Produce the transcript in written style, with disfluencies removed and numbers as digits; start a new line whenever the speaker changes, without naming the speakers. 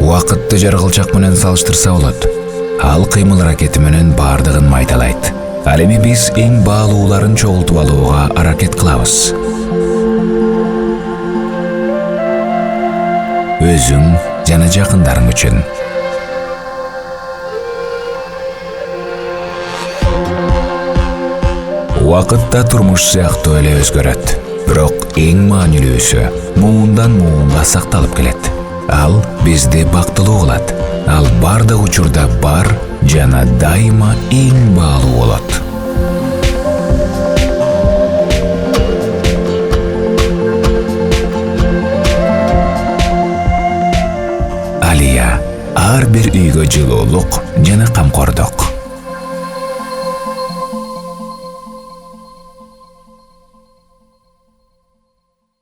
Убакытты жаргылчак менен салыштырса болот. Ал кыймыл ракети менен бардыгын майталайт. Ал эми биз эң баалууларын чогултуп алууга аракет кылабыз. Өзүң жана жакындарың үчүн. Убакыт да турмуш сыяктуу эле өзгөрөт. Бирок эң маанилүүсү муундан муунга сакталып келет. Ал бизди бактылуу кылат. Ал бардык учурда бар жана дайыма эң баалуу болот. Алия ар бир үйгө жылуулук жана камкордук.